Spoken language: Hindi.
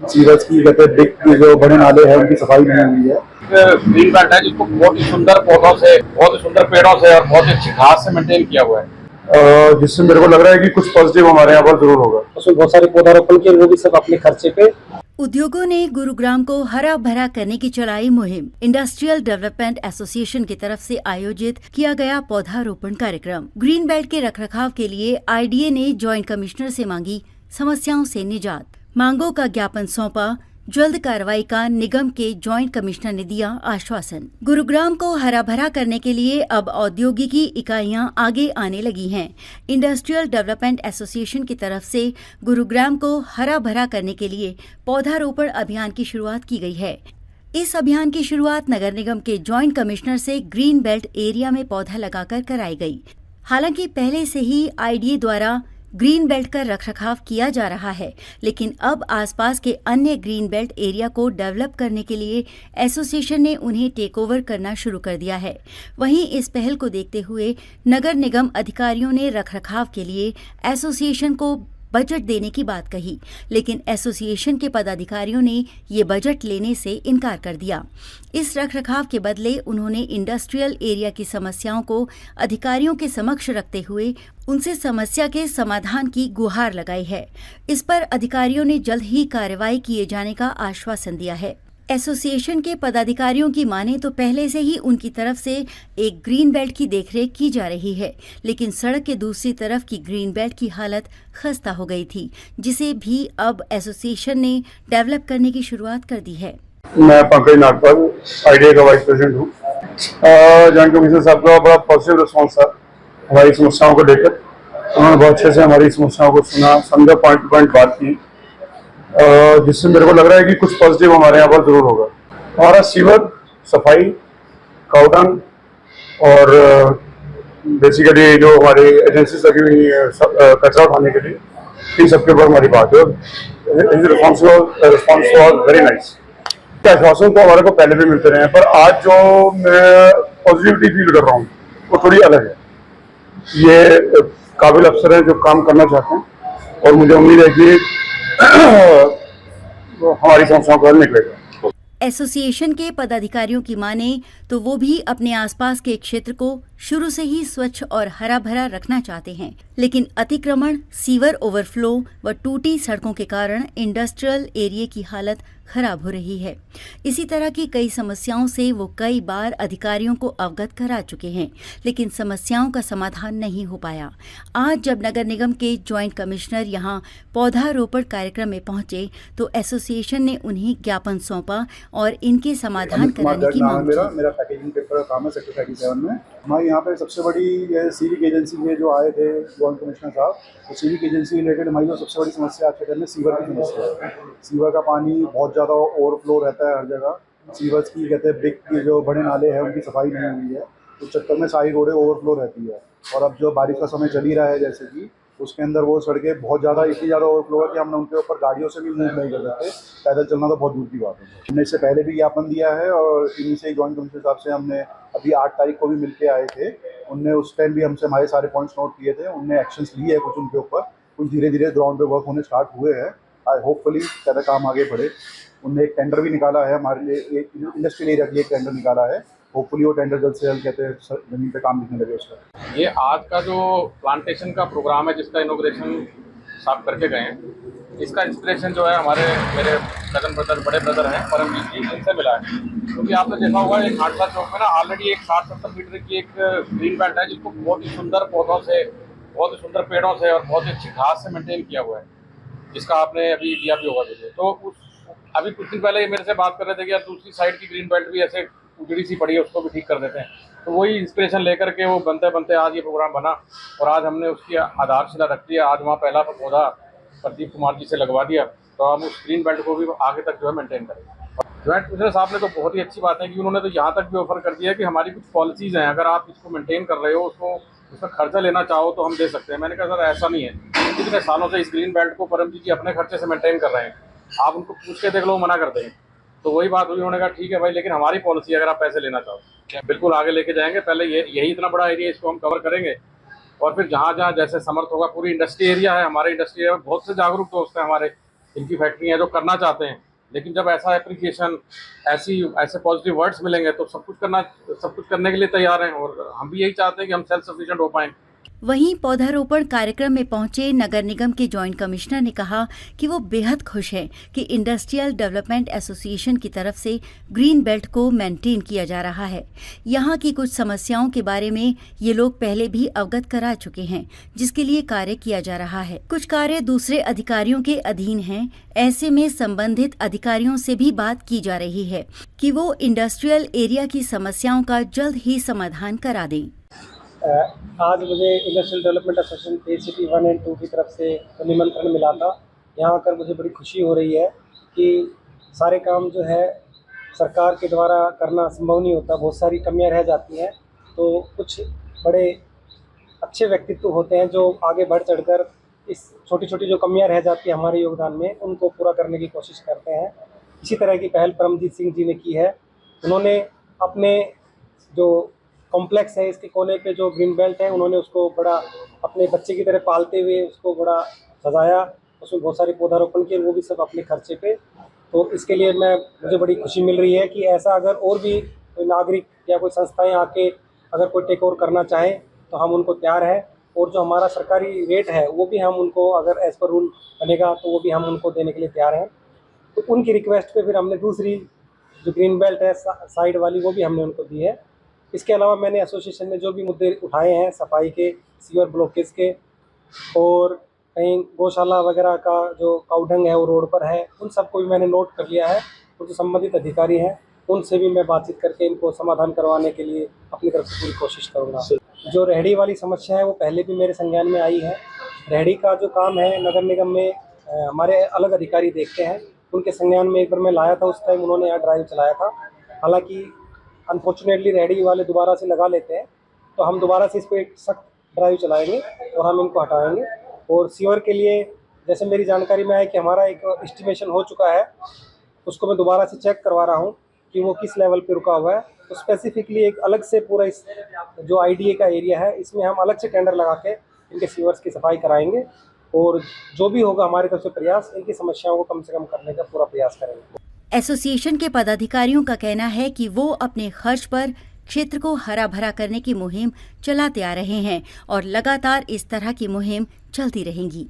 सीवर्स की कहते हैं बिग जो बड़े नाले हैं उनकी सफाई नहीं हुई है। ग्रीन बेल्ट है जिसको बहुत ही सुंदर पौधों से, बहुत ही सुंदर पेड़ों से और बहुत ही अच्छी घास से मेंटेन किया हुआ है। जिससे मेरे को लग रहा है कि कुछ पॉजिटिव हमारे यहाँ पर जरूर होगा। उसमें बहुत सारे पौधारोपण किए, वो भी सब अपने खर्चे पे। उद्योगों ने गुरुग्राम को हरा भरा करने की चलाई मुहिम। इंडस्ट्रियल डेवलपमेंट एसोसिएशन की तरफ से आयोजित किया गया पौधारोपण कार्यक्रम। ग्रीन बेल्ट के रखरखाव के लिए आईडीए ने जॉइंट कमिश्नर से मांगी समस्याओं से निजात। मांगों का ज्ञापन सौंपा, जल्द कार्रवाई का निगम के जॉइंट कमिश्नर ने दिया आश्वासन। गुरुग्राम को हरा भरा करने के लिए अब औद्योगिकी इकाइयां आगे आने लगी हैं। इंडस्ट्रियल डेवलपमेंट एसोसिएशन की तरफ से गुरुग्राम को हरा भरा करने के लिए पौधारोपण अभियान की शुरुआत की गई है। इस अभियान की शुरुआत नगर निगम के जॉइंट कमिश्नर से ग्रीन बेल्ट एरिया में पौधा लगाकर कराई गई। हालांकि पहले से ही आईडीए द्वारा ग्रीन बेल्ट का रखरखाव किया जा रहा है, लेकिन अब आसपास के अन्य ग्रीन बेल्ट एरिया को डेवलप करने के लिए एसोसिएशन ने उन्हें टेक ओवर करना शुरू कर दिया है। वहीं इस पहल को देखते हुए नगर निगम अधिकारियों ने रखरखाव के लिए एसोसिएशन को बजट देने की बात कही, लेकिन एसोसिएशन के पदाधिकारियों ने ये बजट लेने से इनकार कर दिया। इस रखरखाव के बदले उन्होंने इंडस्ट्रियल एरिया की समस्याओं को अधिकारियों के समक्ष रखते हुए उनसे समस्या के समाधान की गुहार लगाई है। इस पर अधिकारियों ने जल्द ही कार्रवाई किए जाने का आश्वासन दिया है। एसोसिएशन के पदाधिकारियों की माने तो पहले से ही उनकी तरफ से एक ग्रीन बेल्ट की देखरेख की जा रही है, लेकिन सड़क के दूसरी तरफ की ग्रीन बेल्ट की हालत खस्ता हो गई थी, जिसे भी अब एसोसिएशन ने डेवलप करने की शुरुआत कर दी है। मैं पंकज नागपाल, आईडीए का वाइस प्रेसिडेंट हूँ। जॉइंट कमिश्नर साहब का बड़ा पॉजिटिव रिस्पॉन्स था हमारी समस्याओं को लेकर। उन्होंने बहुत अच्छे से हमारी समस्याओं को सुना, समझा, पॉइंट टू पॉइंट बात की, जिससे मेरे को लग रहा है कि कुछ पॉजिटिव हमारे यहाँ पर जरूर होगा। हमारा सीवर, सफाई, काउडंग और बेसिकली जो हमारी एजेंसी लगी हुई है कचरा उठाने के लिए, इन सबके ऊपर हमारी बात है। Response was very nice. आश्वासन तो हमारे को पहले भी मिलते रहे हैं, पर आज जो मैं पॉजिटिविटी फील कर रहा हूँ वो थोड़ी अलग है। ये काबिल अफसर हैं जो काम करना चाहते हैं और मुझे उम्मीद है कि हमारी समस्याओं का हल निकलेगा। एसोसिएशन के पदाधिकारियों की माने तो वो भी अपने आसपास के क्षेत्र को शुरू से ही स्वच्छ और हरा भरा रखना चाहते हैं, लेकिन अतिक्रमण, सीवर ओवरफ्लो व टूटी सड़कों के कारण इंडस्ट्रियल एरिया की हालत खराब हो रही है। इसी तरह की कई समस्याओं से वो कई बार अधिकारियों को अवगत करा चुके हैं, लेकिन समस्याओं का समाधान नहीं हो पाया। आज जब नगर निगम के जॉइंट कमिश्नर यहां पौधारोपण कार्यक्रम में पहुंचे तो एसोसिएशन ने उन्हें ज्ञापन सौंपा और इनके समाधान कराने की मांग की। मेरा पैकेजिंग पेपर का काम है सेक्टर 37 में। हमारे यहाँ पे सबसे बड़ी ये सिविक एजेंसी में जो आए थे जॉइंट कमिश्नर साहब, तो सिविक एजेंसी रिलेटेड हमारी जो सबसे बड़ी समस्या आज के टाइम में सीवर की समस्या है। सीवर का पानी बहुत ज़्यादा ओवरफ्लो रहता है हर जगह। सीवर्स की कहते हैं बिग जो बड़े नाले हैं उनकी सफाई नहीं हुई है, तो चक्कर में सारी रोडें ओवरफ्लो रहती है। और अब जो बारिश का समय चल ही रहा है जैसे कि, उसके अंदर वो सड़कें बहुत ज़्यादा इतनी ज़्यादा ओवरफ्लो है कि हमने उनके ऊपर गाड़ियों से भी मूव नहीं कर सकते। पैदल चलना तो बहुत दूर की बात है। हमने इससे पहले भी ज्ञापन दिया है और इन्हीं से जॉइंट कमिश्नर साहब से हमने अभी 8 तारीख को भी मिल के आए थे। उनने उस टाइम भी हमसे हमारे सारे पॉइंट्स नोट किए थे। उनने एक्शंस लिए है कुछ उनके ऊपर, कुछ धीरे धीरे ग्राउंड पे वर्क होने स्टार्ट हुए हैं। आई होपफुली ज़्यादा काम आगे बढ़े। उनने एक टेंडर भी निकाला है हमारे लिए, एक इंडस्ट्रियल एरिया के लिए एक टेंडर निकाला है। होपफुली वो टेंडर जल्द से जल्द कहते हैं जमीन पे काम दिखने लगे उसका। ये आज का जो प्लांटेशन का प्रोग्राम है जिसका इनॉग्रेशन साफ करके गए हैं, इसका इंस्पिरेशन जो है हमारे मेरे कजन ब्रदर, बड़े ब्रदर हैं परमजीत जी, इनसे मिला है। क्योंकि आपने देखा होगा एक हाटला चौक में ना ऑलरेडी एक 60-70 मीटर की एक ग्रीन बेल्ट है जिसको बहुत ही सुंदर पौधों से, बहुत ही सुंदर पेड़ों से और बहुत ही अच्छी घास से मेंटेन किया हुआ है, जिसका आपने अभी दिया भी होगा वीडियो। तो अभी कुछ दिन पहले मेरे से बात कर रहे थे कि यार दूसरी साइड की ग्रीन बेल्ट भी ऐसे उजड़ी सी पड़ी है, उसको भी ठीक कर देते हैं। तो वही इंस्पिरेशन लेकर के वो बनते बनते आज ये प्रोग्राम बना और आज हमने उसकी आधारशिला रख दी है। आज वहाँ पहला पौधा प्रदीप कुमार जी से लगवा दिया, तो हम उस ग्रीन बेल्ट को भी आगे तक जो है मेंटेन करेंगे। जॉइंट कमिश्नर साहब ने तो बहुत ही अच्छी बात है कि उन्होंने तो यहाँ तक भी ऑफर कर दिया है कि हमारी कुछ पॉलिसीज़ हैं, अगर आप इसको मेंटेन कर रहे हो, उसको उसका खर्चा लेना चाहो तो हम दे सकते हैं। मैंने कहा सर ऐसा नहीं है, कितने सालों से इस ग्रीन बेल्ट को परम जी अपने खर्चे से मेंटेन कर रहे हैं, आप उनको पूछ के देख लो, मना कर देंगे। तो वही बात हुई, उन्होंने कहा ठीक है भाई, लेकिन हमारी पॉलिसी अगर आप पैसे लेना चाहो बिल्कुल आगे लेके जाएंगे। पहले यही इतना बड़ा एरिया इसको हम कवर करेंगे और फिर जहाँ जहाँ जैसे समर्थ होगा, पूरी इंडस्ट्री एरिया है, हमारे इंडस्ट्री एरिया में बहुत से जागरूक दोस्त हैं हमारे, इनकी फैक्ट्री है जो करना चाहते हैं, लेकिन जब ऐसा एप्रिसिएशन ऐसे पॉजिटिव वर्ड्स मिलेंगे तो सब कुछ करने के लिए तैयार हैं, और हम भी यही चाहते हैं कि हम सेल्फ सफिशिएंट हो पाएं। वहीं पौधारोपण कार्यक्रम में पहुंचे नगर निगम के जॉइंट कमिश्नर ने कहा कि वो बेहद खुश हैं कि इंडस्ट्रियल डेवलपमेंट एसोसिएशन की तरफ से ग्रीन बेल्ट को मेंटेन किया जा रहा है। यहाँ की कुछ समस्याओं के बारे में ये लोग पहले भी अवगत करा चुके हैं, जिसके लिए कार्य किया जा रहा है। कुछ कार्य दूसरे अधिकारियों के अधीन हैं, ऐसे में संबंधित अधिकारियों से भी बात की जा रही है कि वो इंडस्ट्रियल एरिया की समस्याओं का जल्द ही समाधान करा दें। आज मुझे इंडस्ट्रियल डेवलपमेंट एसोसिएशन KCT 1 और 2 की तरफ से निमंत्रण मिला था। यहाँ आकर मुझे बड़ी खुशी हो रही है कि सारे काम जो है सरकार के द्वारा करना संभव नहीं होता, बहुत सारी कमियाँ रह जाती हैं। तो कुछ बड़े अच्छे व्यक्तित्व होते हैं जो आगे बढ़ चढ़कर इस छोटी छोटी जो कमियाँ रह जाती हैं हमारे योगदान में, उनको पूरा करने की कोशिश करते हैं। इसी तरह की पहल परमजीत सिंह जी ने की है। उन्होंने अपने जो कॉम्प्लेक्स है इसके कोने पे जो ग्रीन बेल्ट है, उन्होंने उसको बड़ा अपने बच्चे की तरह पालते हुए उसको बड़ा सजाया, उसमें बहुत सारे पौधारोपण किए, वो भी सब अपने खर्चे पे। तो इसके लिए मुझे बड़ी खुशी मिल रही है कि ऐसा अगर और भी कोई नागरिक या कोई संस्थाएं आके अगर कोई टेक ओवर करना चाहें तो हम उनको तैयार हैं। और जो हमारा सरकारी रेट है वो भी हम उनको, अगर एज़ पर रूल बनेगा तो वो भी हम उनको देने के लिए तैयार हैं। तो उनकी रिक्वेस्ट पे फिर हमने दूसरी जो ग्रीन बेल्ट है साइड वाली, वो भी हमने उनको दी है। इसके अलावा मैंने एसोसिएशन ने जो भी मुद्दे उठाए हैं सफाई के, सीवर ब्लॉकेज के, और कहीं गौशाला वगैरह का जो काउडंग है वो रोड पर है, उन सबको भी मैंने नोट कर लिया है। और जो संबंधित अधिकारी हैं उनसे भी मैं बातचीत करके इनको समाधान करवाने के लिए अपनी तरफ से पूरी कोशिश करूँगा। जो रेहड़ी वाली समस्या है वो पहले भी मेरे संज्ञान में आई है। रेहड़ी का जो काम है नगर निगम में हमारे अलग अधिकारी देखते हैं, उनके संज्ञान में एक बार मैं लाया था, उस टाइम उन्होंने यहाँ ड्राइव चलाया था। हालांकि अनफॉर्चुनेटली रेहड़ी वाले दोबारा से लगा लेते हैं, तो हम दोबारा से इस पर एक सख्त ड्राइव चलाएंगे और हम इनको हटाएंगे। और सीवर के लिए जैसे मेरी जानकारी में है कि हमारा एक एस्टिमेशन हो चुका है, उसको मैं दोबारा से चेक करवा रहा हूँ कि वो किस लेवल पे रुका हुआ है। तो स्पेसिफिकली एक अलग से पूरा इस जो IDA का एरिया है इसमें हम अलग से टेंडर लगा के इनके सीवर्स की सफाई कराएंगे, और जो भी होगा हमारी तरफ से प्रयास, इनकी समस्याओं को कम से कम करने का पूरा प्रयास करेंगे। एसोसिएशन के पदाधिकारियों का कहना है कि वो अपने खर्च पर क्षेत्र को हरा भरा करने की मुहिम चलाते आ रहे हैं और लगातार इस तरह की मुहिम चलती रहेंगी।